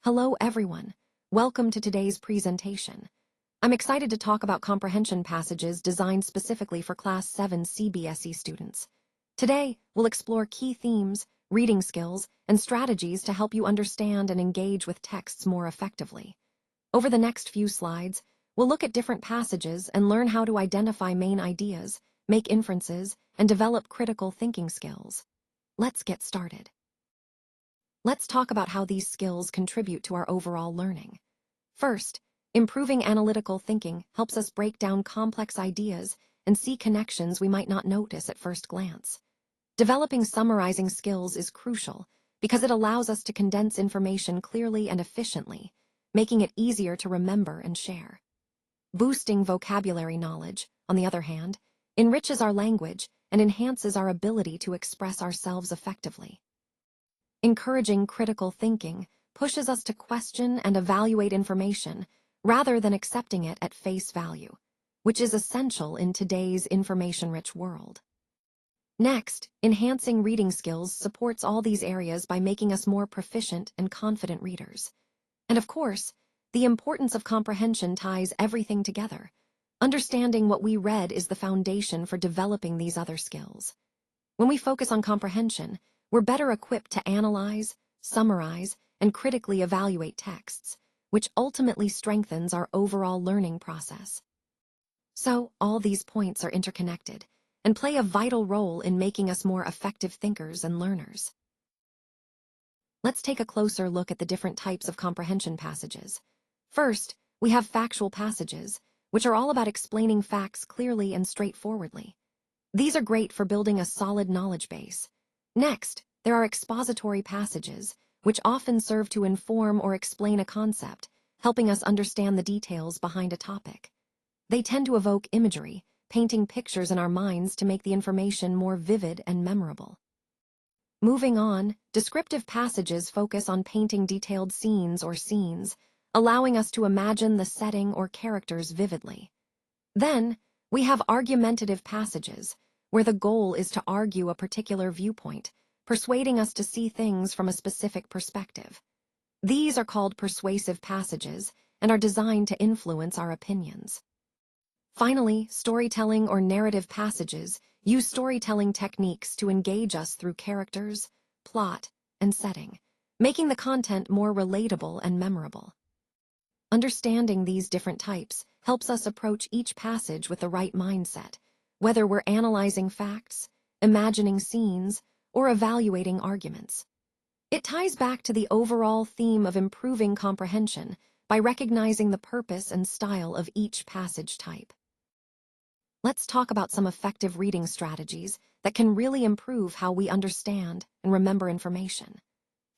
Hello everyone. Welcome to today's presentation. I'm excited to talk about comprehension passages designed specifically for Class 7 CBSE students. Today, we'll explore key themes, reading skills, and strategies to help you understand and engage with texts more effectively. Over the next few slides, we'll look at different passages and learn how to identify main ideas, make inferences, and develop critical thinking skills. Let's get started. Let's talk about how these skills contribute to our overall learning. First, improving analytical thinking helps us break down complex ideas and see connections we might not notice at first glance. Developing summarizing skills is crucial because it allows us to condense information clearly and efficiently, making it easier to remember and share. Boosting vocabulary knowledge, on the other hand, enriches our language and enhances our ability to express ourselves effectively. Encouraging critical thinking pushes us to question and evaluate information rather than accepting it at face value, which is essential in today's information-rich world. Next, enhancing reading skills supports all these areas by making us more proficient and confident readers. And of course, the importance of comprehension ties everything together. Understanding what we read is the foundation for developing these other skills. When we focus on comprehension, we're better equipped to analyze, summarize, and critically evaluate texts, which ultimately strengthens our overall learning process. So, all these points are interconnected and play a vital role in making us more effective thinkers and learners. Let's take a closer look at the different types of comprehension passages. First, we have factual passages, which are all about explaining facts clearly and straightforwardly. These are great for building a solid knowledge base. Next, there are expository passages, which often serve to inform or explain a concept, helping us understand the details behind a topic. They tend to evoke imagery, painting pictures in our minds to make the information more vivid and memorable. Moving on, descriptive passages focus on painting detailed scenes or scenes, allowing us to imagine the setting or characters vividly. Then, we have argumentative passages, where the goal is to argue a particular viewpoint, persuading us to see things from a specific perspective. These are called persuasive passages and are designed to influence our opinions. Finally, storytelling or narrative passages use storytelling techniques to engage us through characters, plot, and setting, making the content more relatable and memorable. Understanding these different types helps us approach each passage with the right mindset, whether we're analyzing facts, imagining scenes, or evaluating arguments. It ties back to the overall theme of improving comprehension by recognizing the purpose and style of each passage type. Let's talk about some effective reading strategies that can really improve how we understand and remember information.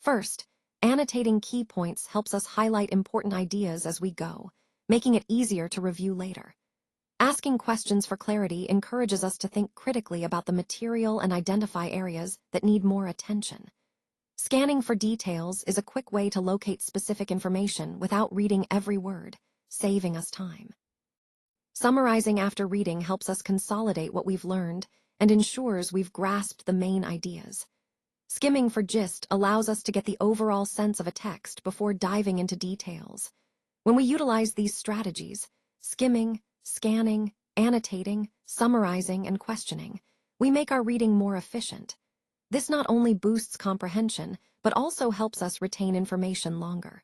First, annotating key points helps us highlight important ideas as we go, making it easier to review later. Asking questions for clarity encourages us to think critically about the material and identify areas that need more attention. Scanning for details is a quick way to locate specific information without reading every word, saving us time. Summarizing after reading helps us consolidate what we've learned and ensures we've grasped the main ideas. Skimming for gist allows us to get the overall sense of a text before diving into details. When we utilize these strategies, skimming, scanning, annotating, summarizing, and questioning, we make our reading more efficient. This not only boosts comprehension, but also helps us retain information longer.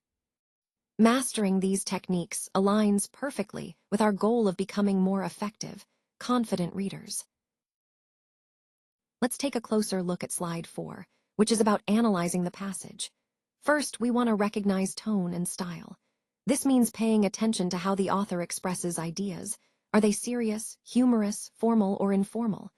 Mastering these techniques aligns perfectly with our goal of becoming more effective, confident readers. Let's take a closer look at slide 4, which is about analyzing the passage. First, we want to recognize tone and style. This means paying attention to how the author expresses ideas. Are they serious, humorous, formal, or informal?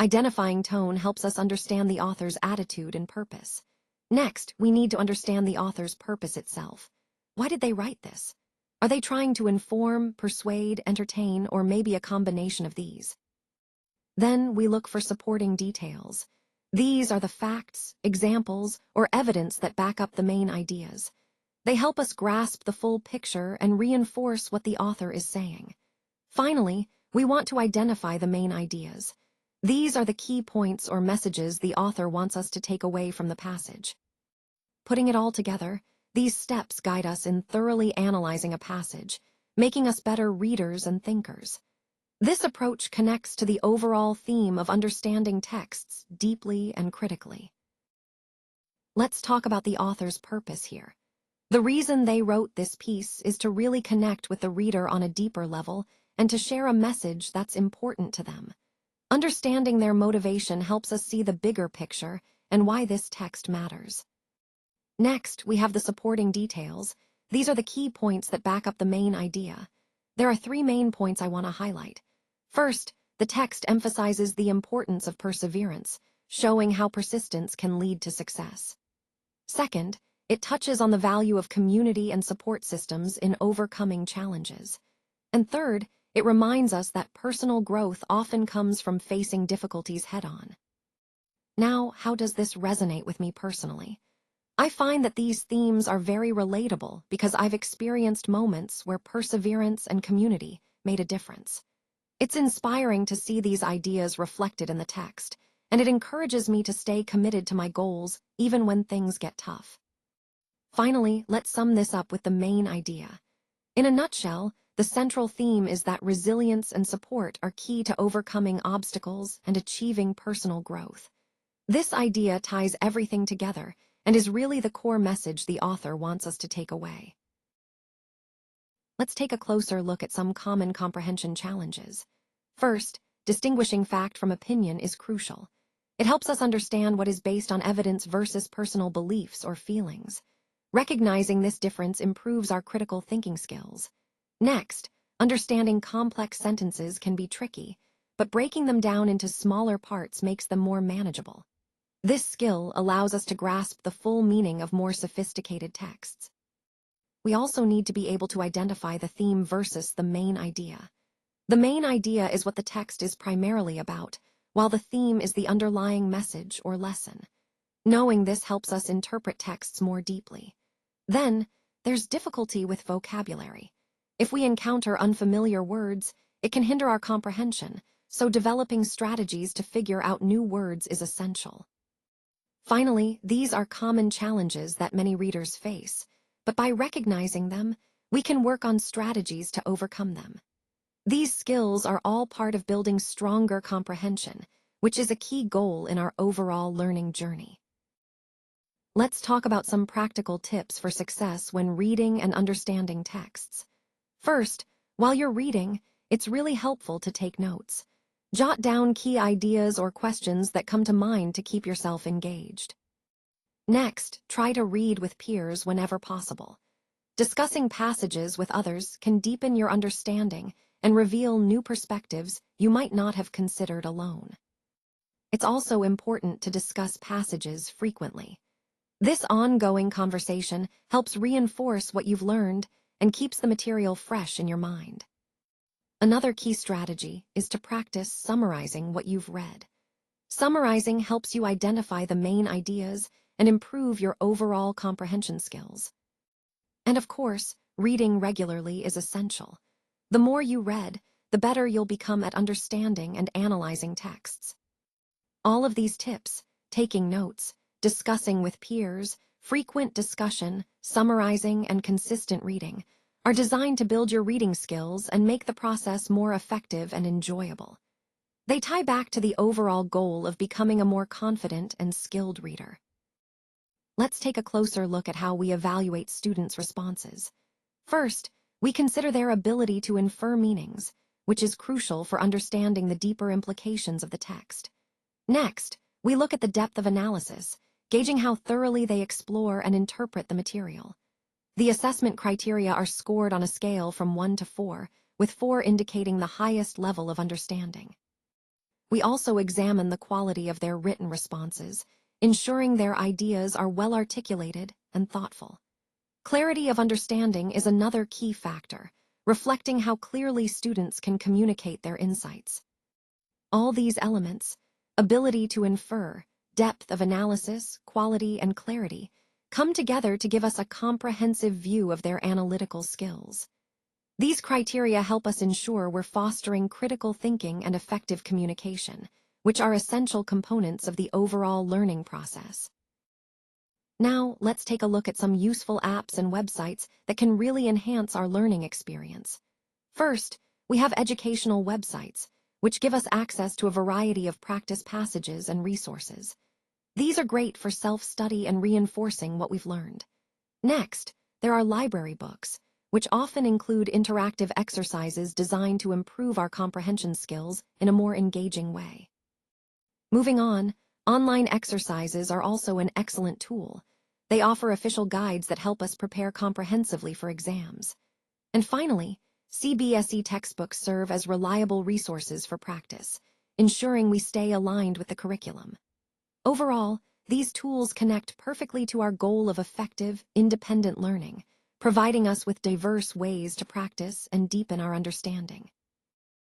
Identifying tone helps us understand the author's attitude and purpose. Next, we need to understand the author's purpose itself. Why did they write this? Are they trying to inform, persuade, entertain, or maybe a combination of these? Then we look for supporting details. These are the facts, examples, or evidence that back up the main ideas. They help us grasp the full picture and reinforce what the author is saying. Finally, we want to identify the main ideas. These are the key points or messages the author wants us to take away from the passage. Putting it all together, These steps guide us in thoroughly analyzing a passage, making us better readers and thinkers. This approach connects to the overall theme of understanding texts deeply and critically. Let's talk about the author's purpose here. The reason they wrote this piece is to really connect with the reader on a deeper level and to share a message that's important to them. Understanding their motivation helps us see the bigger picture and why this text matters. Next, we have the supporting details. These are the key points that back up the main idea. There are 3 main points I want to highlight. First, the text emphasizes the importance of perseverance, showing how persistence can lead to success. Second, it touches on the value of community and support systems in overcoming challenges. And third, it reminds us that personal growth often comes from facing difficulties head-on. Now, how does this resonate with me personally? I find that these themes are very relatable because I've experienced moments where perseverance and community made a difference. It's inspiring to see these ideas reflected in the text, and it encourages me to stay committed to my goals even when things get tough. Finally, let's sum this up with the main idea. In a nutshell, the central theme is that resilience and support are key to overcoming obstacles and achieving personal growth. This idea ties everything together and is really the core message the author wants us to take away. Let's take a closer look at some common comprehension challenges. First, distinguishing fact from opinion is crucial. It helps us understand what is based on evidence versus personal beliefs or feelings. Recognizing this difference improves our critical thinking skills. Next, understanding complex sentences can be tricky, but breaking them down into smaller parts makes them more manageable. This skill allows us to grasp the full meaning of more sophisticated texts. We also need to be able to identify the theme versus the main idea. The main idea is what the text is primarily about, while the theme is the underlying message or lesson. Knowing this helps us interpret texts more deeply. Then, there's difficulty with vocabulary. If we encounter unfamiliar words, it can hinder our comprehension, so developing strategies to figure out new words is essential. Finally, these are common challenges that many readers face, but by recognizing them, we can work on strategies to overcome them. These skills are all part of building stronger comprehension, which is a key goal in our overall learning journey. Let's talk about some practical tips for success when reading and understanding texts. First, while you're reading, it's really helpful to take notes. Jot down key ideas or questions that come to mind to keep yourself engaged. Next, try to read with peers whenever possible. Discussing passages with others can deepen your understanding and reveal new perspectives you might not have considered alone. It's also important to discuss passages frequently. This ongoing conversation helps reinforce what you've learned and keeps the material fresh in your mind. Another key strategy is to practice summarizing what you've read. Summarizing helps you identify the main ideas and improve your overall comprehension skills. And of course, reading regularly is essential. The more you read, the better you'll become at understanding and analyzing texts. All of these tips, taking notes, discussing with peers, frequent discussion, summarizing, and consistent reading, are designed to build your reading skills and make the process more effective and enjoyable. They tie back to the overall goal of becoming a more confident and skilled reader. Let's take a closer look at how we evaluate students' responses. First, we consider their ability to infer meanings, which is crucial for understanding the deeper implications of the text. Next, we look at the depth of analysis, gauging how thoroughly they explore and interpret the material. The assessment criteria are scored on a scale from 1 to 4, with 4 indicating the highest level of understanding. We also examine the quality of their written responses, ensuring their ideas are well articulated and thoughtful. Clarity of understanding is another key factor, reflecting how clearly students can communicate their insights. All these elements, ability to infer, depth of analysis, quality, and clarity, come together to give us a comprehensive view of their analytical skills. These criteria help us ensure we're fostering critical thinking and effective communication, which are essential components of the overall learning process. Now, let's take a look at some useful apps and websites that can really enhance our learning experience. First, we have educational websites, which give us access to a variety of practice passages and resources. These are great for self-study and reinforcing what we've learned. Next, there are library books, which often include interactive exercises designed to improve our comprehension skills in a more engaging way. Moving on, online exercises are also an excellent tool. They offer official guides that help us prepare comprehensively for exams. And finally, CBSE textbooks serve as reliable resources for practice, ensuring we stay aligned with the curriculum. Overall, these tools connect perfectly to our goal of effective, independent learning, providing us with diverse ways to practice and deepen our understanding.